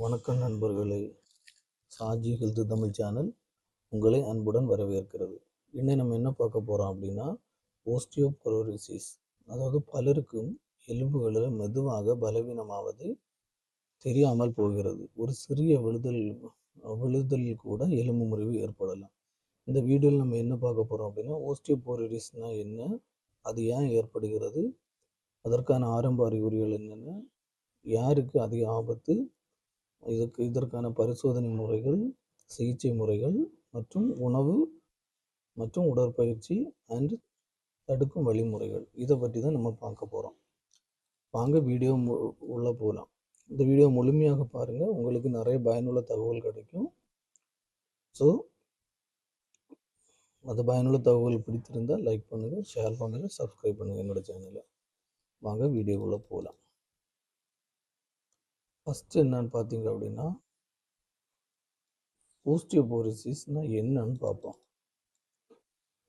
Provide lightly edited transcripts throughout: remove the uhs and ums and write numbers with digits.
வணக்கம் நண்பர்களே. Saji health Tamil channel உங்களை அன்புடன் வரவேற்கிறது. இன்னும் நம்ம என்ன பார்க்க போகிறோம் அப்படின்னா, ஓஸ்டியோபோரோசிஸ். அதாவது பலருக்கும் எலும்புகளில் மெதுவாக பலவீனமாவது தெரியாமல் போகிறது. ஒரு சிறிய விழுதலில் கூட எலும்பு முறிவு ஏற்படலாம். இந்த வீடியோவில் நம்ம என்ன பார்க்க போகிறோம் அப்படின்னா, ஓஸ்டியோபோரோசிஸ்னால் என்ன, அது ஏன் ஏற்படுகிறது, அதற்கான ஆரம்ப அறிகுறிகள் என்னென்ன, யாருக்கு அதிக ஆபத்து, இதற்கான பரிசோதனை முறைகள், சிகிச்சை முறைகள் மற்றும் உணவு மற்றும் உடற்பயிற்சி அண்ட் தடுக்கும் வழிமுறைகள், இதை பற்றி தான் நம்ம பார்க்க போகிறோம். வாங்க வீடியோ உள்ளே போகலாம். இந்த வீடியோ முழுமையாக பாருங்கள், உங்களுக்கு நிறைய பயனுள்ள தகவல் கிடைக்கும். ஸோ அது பயனுள்ள தகவல் பிடித்திருந்தால் லைக் பண்ணுங்கள், ஷேர் பண்ணுங்கள், சப்ஸ்கிரைப் பண்ணுங்கள் என்னோடய சேனலை. வாங்க வீடியோக்குள்ளே போகலாம். ஃபஸ்ட்டு என்னன்னு பார்த்தீங்க அப்படின்னா, ஓஸ்டியோபோரோசிஸ்னால் என்னன்னு பார்ப்போம்.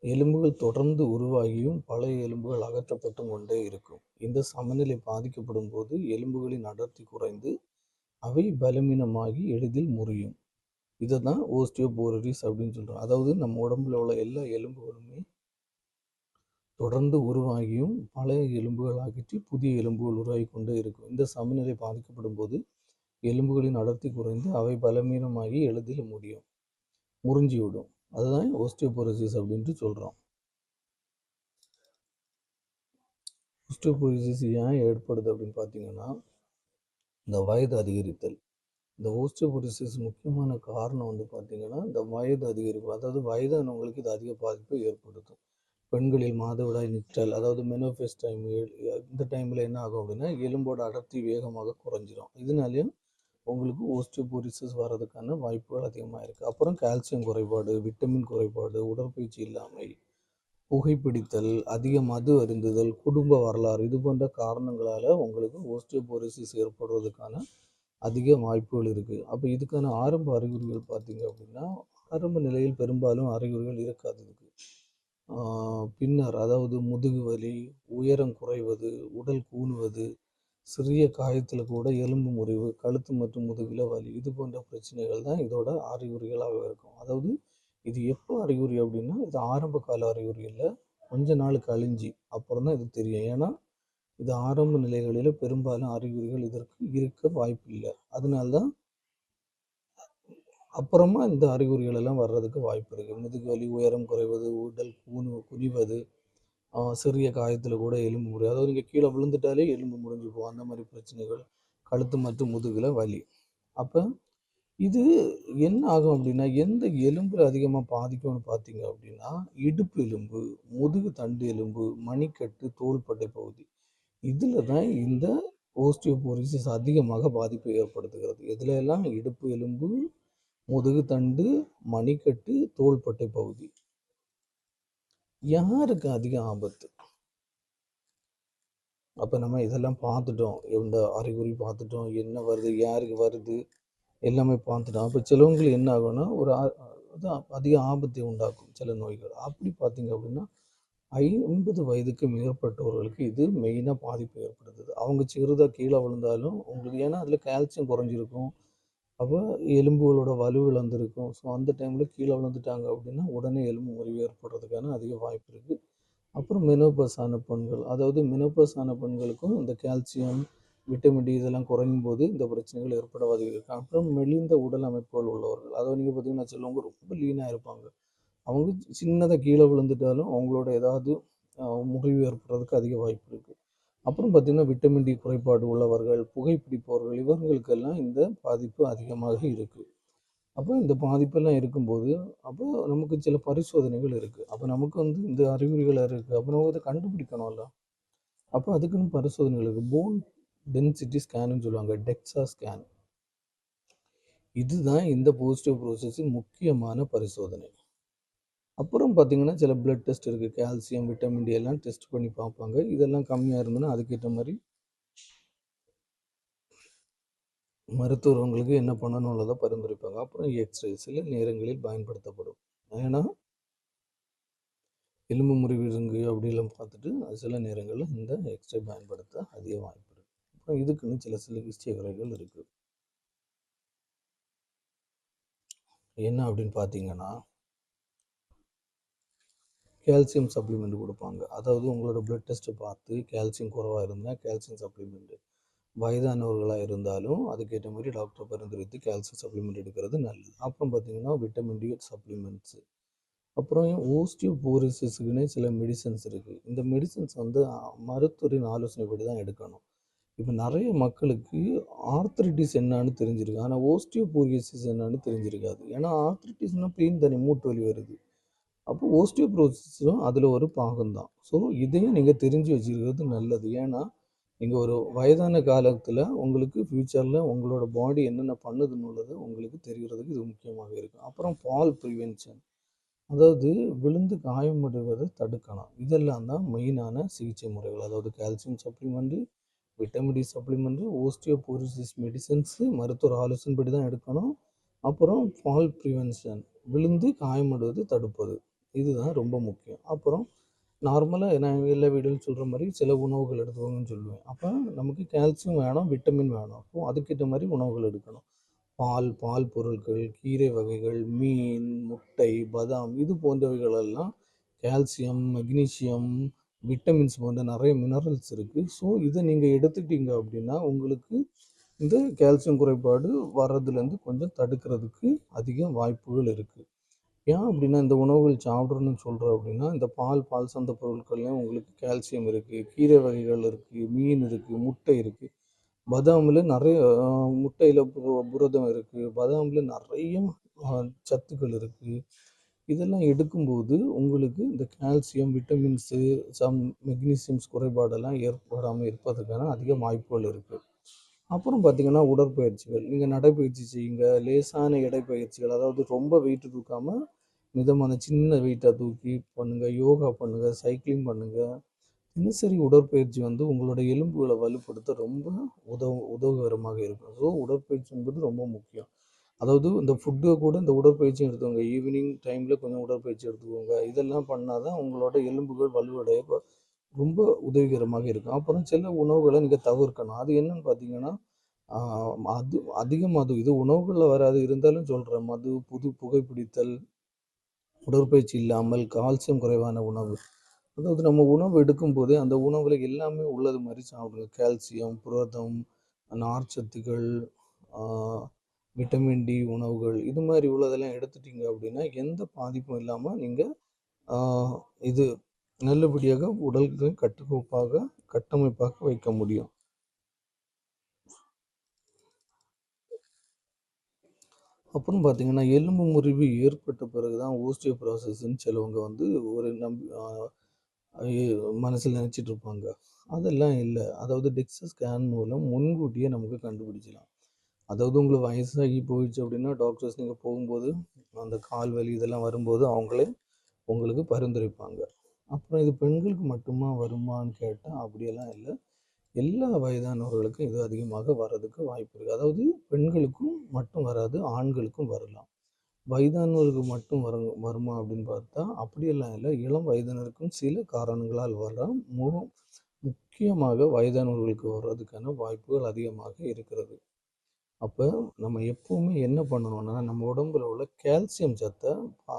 எலும்புகள் தொடர்ந்து உருவாகியும் பழைய எலும்புகள் அகற்றப்பட்டு கொண்டே இருக்கும். இந்த சமநிலை பாதிக்கப்படும் போது எலும்புகளின் அடர்த்தி குறைந்து அவை பலவீனமாகி எளிதில் முறியும். இதை தான் ஓஸ்டியோபோரோசிஸ் அப்படின்னு சொல்கிறோம். அதாவது நம்ம உடம்புல உள்ள எல்லா எலும்புகளுமே தொடர்ந்து உருவாகியும் பழைய எலும்புகள் அகற்றி புதிய எலும்புகள் உருவாகி கொண்டே இருக்கும். இந்த சமநிலை பாதிக்கப்படும் போது எலும்புகளின் அடர்த்தி குறைந்து அவை பலவீனமாகி எளிதில் முறிஞ்சிவிடும். அதுதான் ஓஸ்டியோபோரோசிஸ் அப்படின்ட்டு சொல்கிறோம். ஓஸ்டியோபோரோசிஸ் ஏன் ஏற்படுது அப்படின்னு பார்த்தீங்கன்னா, இந்த வயது அதிகரித்தல். இந்த ஓஸ்டியோபோரோசிஸ் முக்கியமான காரணம் வந்து பார்த்தீங்கன்னா, இந்த வயது அதிகரிப்பு. அதாவது வயதானவங்களுக்கு இது அதிக பாதிப்பை ஏற்படுத்தும். பெண்களில் மாதவிடாய் நிற்றல், அதாவது மெனோபேஸ் டைம், இந்த டைமில் என்ன ஆகும் அப்படின்னா, எலும்போட அடர்த்தி வேகமாக குறைஞ்சிரும். இதனாலேயும் உங்களுக்கு ஓஸ்டியோபோரோசிஸ் வர்றதுக்கான வாய்ப்புகள் அதிகமாக இருக்குது. அப்புறம் கால்சியம் குறைபாடு, விட்டமின் குறைபாடு, உடற்பயிற்சி இல்லாமை, புகைப்பிடித்தல், அதிக மது அருந்துதல், குடும்ப வரலாறு, இது போன்ற காரணங்களால் உங்களுக்கு ஓஸ்டியோபோரோசிஸ் ஏற்படுவதற்கான அதிக வாய்ப்புகள் இருக்குது. அப்போ இதுக்கான ஆரம்ப அறிகுறிகள் பார்த்தீங்க அப்படின்னா, ஆரம்ப நிலையில் பெரும்பாலும் அறிகுறிகள் இருக்காது இதுக்கு. பின்னர் அதாவது முதுகு வலி, உயரம் குறைவது, உடல் கூணுவது, சிறிய காயத்தில் கூட எலும்பு முறிவு, கழுத்து மற்றும் முதுகில் வலி, இது போன்ற பிரச்சனைகள் தான் இதோட அறிகுறிகளாக இருக்கும். அதாவது இது எப்போ அறிகுறி அப்படின்னா, இது ஆரம்ப கால அறிகுறி இல்லை, கொஞ்ச நாள் கழிஞ்சு அப்புறம் தான் இது தெரியும். ஏன்னா இது ஆரம்ப நிலைகளில் பெரும்பாலும் அறிகுறிகள் இதற்கு இருக்க வாய்ப்பு இல்லை. அதனால்தான் அப்புறமா இந்த அறிகுறிகள் எல்லாம் வர்றதுக்கு வாய்ப்பு இருக்குது. முதுகு வலி, உயரம் குறைவது, உடல் குனிவது, சிறிய காயத்தில் கூட எலும்பு முறிவு, அதாவது நீங்கள் கீழே விழுந்துட்டாலே எலும்பு முறிஞ்சு போகும், அந்த மாதிரி பிரச்சனைகள், கழுத்து மற்றும் முதுகில் வலி. அப்போ இது என்ன ஆகும் அப்படின்னா, எந்த எலும்பில் அதிகமாக பாதிக்கும்னு பார்த்தீங்க அப்படின்னா, இடுப்பு எலும்பு, முதுகு தண்டு எலும்பு, மணிக்கட்டு, தோள்பட்டை பகுதி, இதில் தான் இந்த ஓஸ்டியோபோரோசிஸ் அதிகமாக பாதிப்பை ஏற்படுத்துகிறது. இதில் எல்லாம் இடுப்பு எலும்பு, முதுகு தண்டு, மணிக்கட்டு, தோள்பட்டை பகுதி. யாருக்கு அதிக ஆபத்து? அப்போ நம்ம இதெல்லாம் பார்த்துட்டோம், இந்த அறிகுறி பார்த்துட்டோம், என்ன வருது, யாருக்கு வருது, எல்லாமே பார்த்துட்டோம். அப்போ சிலவங்களுக்கு என்ன ஆகும்னா, ஒரு அதிக ஆபத்தை உண்டாக்கும் சில நோய்கள். அப்படி பார்த்தீங்க அப்படின்னா 50 வயதுக்கு மேற்பட்டவர்களுக்கு இது மெயினாக பாதிப்பு ஏற்படுத்துது. அவங்க சிறிதாக கீழே விழுந்தாலும் உங்களுக்கு, ஏன்னா அதில் கால்சியம் குறைஞ்சிருக்கும், அப்போ எலும்புகளோட வலுவிழந்திருக்கும். ஸோ அந்த டைமில் கீழே விழுந்துட்டாங்க அப்படின்னா உடனே எலும்பு முறிவு ஏற்படுறதுக்கான அதிக வாய்ப்பு இருக்குது. அப்புறம் மெனோபாஸ் ஆன பெண்கள், அதாவது மெனோபாஸ் ஆன பெண்களுக்கும் இந்த கால்சியம், விட்டமின் டி இதெல்லாம் குறையும் போது இந்த பிரச்சனைகள் ஏற்படாது இருக்கு. அப்புறம் மெலிந்த உடல் அமைப்புகள் உள்ளவர்கள், அதாவது நீங்கள் பார்த்தீங்கன்னா சிலவங்க ரொம்ப லீனாக இருப்பாங்க, அவங்க சின்னதாக கீழே விழுந்துட்டாலும் அவங்களோட ஏதாவது முறிவு ஏற்படுறதுக்கு அதிக வாய்ப்பு இருக்குது. அப்புறம் பார்த்திங்கன்னா விட்டமின் டி குறைபாடு உள்ளவர்கள், புகைப்பிடிப்பவர்கள், இவர்களுக்கெல்லாம் இந்த பாதிப்பு அதிகமாக இருக்குது. அப்போ இந்த பாதிப்பெல்லாம் இருக்கும்போது அப்போ நமக்கு சில பரிசோதனைகள் இருக்குது. அப்போ நமக்கு வந்து இந்த அறிகுறிகள் இருக்குது, அப்போ நம்ம இதை கண்டுபிடிக்கணும்ல. அப்போ அதுக்குன்னு பரிசோதனைகள் இருக்குது. போன் டென்சிட்டி ஸ்கேன்னு சொல்லுவாங்க, டெக்ஸா ஸ்கேன். இதுதான் இந்த ஓஸ்டியோபோரோசிஸின் முக்கியமான பரிசோதனை. அப்புறம் பார்த்திங்கன்னா சில பிளட் டெஸ்ட் இருக்குது, கால்சியம், விட்டமின் டி எல்லாம் டெஸ்ட் பண்ணி பார்ப்பாங்க. இதெல்லாம் கம்மியாக இருந்ததுன்னா அதுக்கேற்ற மாதிரி மருத்துவர்களுக்கு என்ன பண்ணணும்ன்றதை பரிந்துரைப்பாங்க. அப்புறம் எக்ஸ்ரே சில நேரங்களில் பயன்படுத்தப்படும். ஏன்னா எலும்பு முறிவு இருக்கு அப்படிலாம் பார்த்துட்டு சில நேரங்களில் இந்த எக்ஸ்ரே பயன்படுத்த அதிக வாய்ப்பு இருக்குது. அப்புறம் இதுக்குன்னு சில சிகிச்சை முறைகள் இருக்குது. என்ன அப்படின்னு பார்த்தீங்கன்னா, கால்சியம் சப்ளிமெண்ட் குடுப்பாங்க. அதாவது உங்களோட பிளட் டெஸ்ட்ட பார்த்து கால்சியம் குறைவா இருந்தா கால்சியம் சப்ளிமெண்ட். வயதானவர்களா இருந்தாலும் அதுக்கேற்ற மாரி டாக்டர் பரிந்துரைத்து கால்சியம் சப்ளிமெண்ட் எடுக்கிறது நல்லது. அப்புறம் பார்த்தீங்கன்னா, விட்டமின் டி சப்ளிமெண்ட்ஸ். அப்புறம் ஓஸ்டியோபோரோசிஸ்க்குன்னே சில மெடிசின்ஸ் இருக்கு. இந்த மெடிசின்ஸ் வந்து மருத்துவரின் ஆலோசனைப்படி தான் எடுக்கணும். இப்ப நெறைய மக்களுக்கு ஆர்த்ரைட்டிஸ் என்னான்னு தெரிஞ்சிருக்கு. ஆனா ஓஸ்டியோபோரோசிஸ் என்னான்னு தெரிஞ்சிருக்காது. ஏன்னா ஆர்த்ரைட்டிஸ்னா பெயின் தானே, மூட்டு வலி வருது. அப்போ ஓஸ்டியோபோரோசிஸும் அதில ஒரு பாகம் தான். ஸோ இதையும் நீங்க தெரிஞ்சு வச்சுக்கிறது நல்லது. ஏன்னா, நீங்க ஒரு வயதான காலத்தில உங்களுக்கு ஃப்யூச்சர்ல உங்களோட பாடி என்னென்ன பண்ணுதுன்னுள்ளது உங்களுக்கு தெரிகிறதுக்கு இது முக்கியமாக இருக்கும். அப்புறம் ஃபால் பிரிவென்ஷன். அதாவது விழுந்து காயமடைவதை தடுக்கலாம். இதெல்லாம் தான் மெயினான சிகிச்சை முறைகள். அதாவது calcium supplement, vitamin D supplement, osteoporosis medicines மருத்துவர் ஆலோசனைப்படி தான் எடுக்கணும். அப்புறம் ஃபால் பிரிவென்ஷன், விழுந்து காயமடைவதை தடுப்பது. இதுதான் ரொம்ப முக்கியம். அப்புறம் நார்மலா நான் எல்லா வீடியோலும் சொல்ற மாரி சில உணவுகள் எடுத்துக்கோங்கன்னு சொல்லுவேன். அப்ப நமக்கு கால்சியம் வேணும், விட்டமின் வேணும். அப்போ அதுக்கேற்ற மாரி உணவுகள் எடுக்கணும். பால், பால் பொருட்கள், கீரை வகைகள், மீன், முட்டை, பாதாம் இது போன்றவைகள் எல்லாம் கால்சியம், மெக்னீசியம், விட்டமின்ஸ் போன்ற நிறைய மினரல்ஸ் இருக்கு. ஸோ இத நீங்க எடுத்துட்டீங்க அப்படின்னா, உங்களுக்கு இந்த கால்சியம் குறைபாடு வர்றதுலேருந்து கொஞ்சம் தடுக்கிறதுக்கு அதிக வாய்ப்புகள் இருக்கு. ஏன் அப்படின்னா, இந்த உணவுகள் சாப்பிடணும்னு சொல்றோம் அப்படின்னா, இந்த பால், பால் சார்ந்த பொருட்கள்லயும் உங்களுக்கு கால்சியம் இருக்கு, கீரை வகைகள் இருக்கு, மீன் இருக்கு, முட்டை இருக்கு. பாதாமில நெறைய முட்டையில புரதம் இருக்கு. பாதாமில நெறைய சத்துக்கள் இருக்கு. இதெல்லாம் எடுக்கும்போது உங்களுக்கு இந்த கால்சியம், விட்டமின்ஸு, மெக்னீசியம்ஸ் குறைபாடெல்லாம் ஏற்படாம இருப்பதற்கான அதிக வாய்ப்புகள் இருக்கு. அப்புறம் பார்த்தீங்கன்னா, உடற்பயிற்சிகள். நீங்க நடைப்பயிற்சி செய்யுங்க. லேசான எடைப்பயிற்சிகள், அதாவது ரொம்ப வெயிட் தூக்காம, மிதமான சின்ன வெயிட்டா தூக்கி பண்ணுங்க. யோகா பண்ணுங்க. சைக்கிளிங் பண்ணுங்க. தினசரி உடற்பயிற்சி வந்து உங்களோட எலும்புகள வலுப்படுத்த ரொம்ப உதவிகரமாக இருக்கும். ஸோ உடற்பயிற்சி என்பது ரொம்ப முக்கியம். அதாவது இந்த ஃபுட்ட கூட இந்த உடற்பயிற்சியும் எடுத்துக்கோங்க. ஈவினிங் டைம்ல கொஞ்சம் உடற்பயிற்சி எடுத்துக்கோங்க. இதெல்லாம் பண்ணா தான் உங்களோட எலும்புகள் வலுவடைய ரொம்ப உதவிகரமாக இருக்கும். அப்புறம் சில உணவுகள நீங்க தவிர்க்கணும். அது என்னன்னு பார்த்தீங்கன்னா, ஆ அது அதிக மது இது உணவுகள்ல வராது. இருந்தாலும் சொல்றேன். மது, புகைப்பிடித்தல், உடற்பயிற்சி இல்லாமல், கால்சியம் குறைவான உணவு. அதாவது நம்ம உணவு எடுக்கும்போதே, அந்த உணவுல எல்லாமே உள்ளது மாரி சாப்பிடுங்க. கால்சியம், புரதம், நார்ச்சத்துக்கள், ஆ விட்டமின் டி உணவுகள், இது மாரி உள்ளதெல்லாம் எடுத்துட்டீங்க அப்படின்னா, எந்த பாதிப்பும் இல்லாம நீங்க ஆ இது நல்லபடியாக உடலுக்கு கட்டுக்கோப்பாக, கட்டமைப்பாக வைக்க முடியும். அப்புறம் பார்த்தீங்கன்னா, எலும்பு முறிவு ஏற்பட்ட பிறகு தான் ஓஸ்டியோபோரோசிஸ்ன்னு சிலவங்க வந்து ஒரு நம்பி எ மனசுல நெனச்சிட்டு இருப்பாங்க. அதெல்லாம் இல்ல. அதாவது DEXA ஸ்கேன் மூலம் முன்கூட்டியே நமக்கு கண்டுபிடிக்கலாம். அதாவது உங்களுக்கு வயசாகி போயிடுச்சு அப்படின்னா, டாக்டர்ஸ் நீங்க போகும்போது, அந்த கால் வலி இதெல்லாம் வரும்போது, அவங்களே உங்களுக்கு பரிந்துரைப்பாங்க. அப்புறம் இது பெண்களுக்கு மட்டுமா வருமான்னு கேட்டா, அப்படியெல்லாம் இல்ல. எல்லா வயதானவர்களுக்கும் இது அதிகமாக வர்றதுக்கு வாய்ப்பு இருக்கு. அதாவது பெண்களுக்கும் மட்டும் வராது, ஆண்களுக்கும் வரலாம். வயதானவருக்கு மட்டும் வருமா அப்படின்னு பார்த்தா, அப்படியெல்லாம் இல்ல. இளம் வயதினருக்கும் சில காரணங்களால் வரலாம். முக்கியமாக வயதானவர்களுக்கு வர்றதுக்கான வாய்ப்புகள் அதிகமாக இருக்கிறது. அப்ப நம்ம எப்பவுமே என்ன பண்ணணும்னா, நம்ம உடம்புல உள்ள கால்சியம் சத்த அ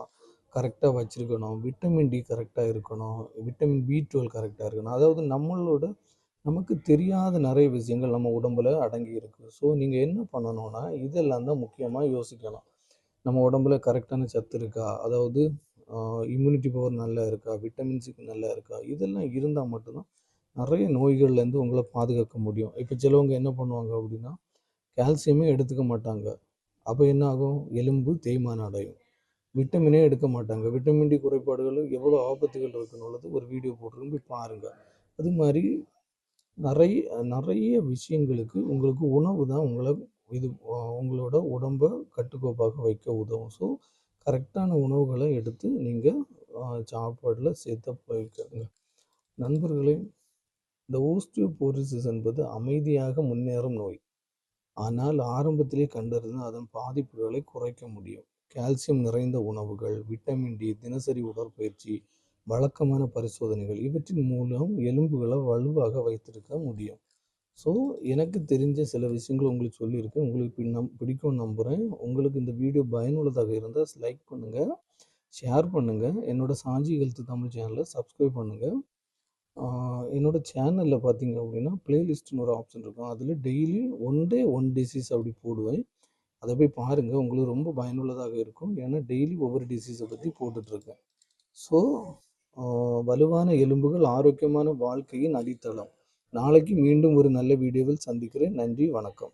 கரெக்ட்டா வச்சிருக்கணும். விட்டமின் டி கரெக்ட்டா இருக்கணும். விட்டமின் பி12 கரெக்ட்டா இருக்கணும். அதாவது நம்மளோட நமக்கு தெரியாத நெறைய விஷயங்கள் நம்ம உடம்புல அடங்கி இருக்கு. ஸோ நீங்க என்ன பண்ணணும்னா, இதெல்லாம் தான் முக்கியமா யோசிக்கணும். நம்ம உடம்புல கரெக்டான சத்து இருக்கா? அதாவது அ இம்யூனிட்டி பவர் நல்லா இருக்கா? விட்டமின் சி நல்லா இருக்கா? இதெல்லாம் இருந்தா மட்டும் தான் நெறைய நோய்கள்லேருந்து உங்கள பாதுகாக்க முடியும். இப்ப சிலவங்க என்ன பண்ணுவாங்க அப்படின்னா, கால்சியமே எடுத்துக்க மாட்டாங்க. அப்ப என்ன ஆகும்? எலும்பு தேய்மானம் அடையும். விட்டமினே எடுக்க மாட்டாங்க. விட்டமின் டி குறைபாடுகள் எவ்வளோ ஆபத்துகள் இருக்குன்னு உள்ளது ஒரு வீடியோ போட்டிருக்கேன். போய் பாருங்க. அது மாரி நெறைய நெறைய விஷயங்களுக்கு உங்களுக்கு உணவு தான் உங்கள இது உங்களோட உடம்ப கட்டுக்கோப்பாக வைக்க உதவும். ஸோ கரெக்டான உணவுகள எடுத்து நீங்க சாப்பாடுல சேர்த்து பழகிக்கங்க. நண்பர்களே, இந்த ஓஸ்டியோபோரோசிஸ் என்பது அமைதியாக முன்னேறும் நோய். ஆனால் ஆரம்பத்திலே கண்டறிந்து அதன் பாதிப்புகளை குறைக்க முடியும். கால்சியம் நிறைந்த உணவுகள், விட்டமின் டி, தினசரி உடற்பயிற்சி, வழக்கமான பரிசோதனைகள் இவற்றின் மூலம் எலும்புகளை வலுவாக வைத்திருக்க முடியும். ஸோ, எனக்கு தெரிஞ்ச சில விஷயங்கள உங்களுக்கு சொல்லியிருக்கேன். உங்களுக்கு பிடிக்கும்னு நம்புறேன். உங்களுக்கு இந்த வீடியோ பயனுள்ளதாக இருந்தா லைக் பண்ணுங்க, ஷேர் பண்ணுங்க. என்னோட சாஞ்சி ஹெல்த் தமிழ் சேனல சப்ஸ்கிரைப் பண்ணுங்க. ஆ என்னோட சேனல்ல பார்த்தீங்க அப்படின்னா, பிளேலிஸ்ட்ன்னு ஒரு ஆப்ஷன் இருக்கும். அதில daily one day one disease அப்படி போடுவேன். அத போய் பாருங்க. உங்களுக்கு ரொம்ப பயனுள்ளதாக இருக்கும். ஏன்னா டெய்லி ஒவ்வொரு டிசீஸ பத்தி போட்டுட்ருக்கேன். ஸோ, ஆ வலுவான எலும்புகள் ஆரோக்கியமான வாழ்க்கையின் அடித்தளம். நாளைக்கு மீண்டும் ஒரு நல்ல வீடியோவில் சந்திக்கிறேன். நன்றி, வணக்கம்.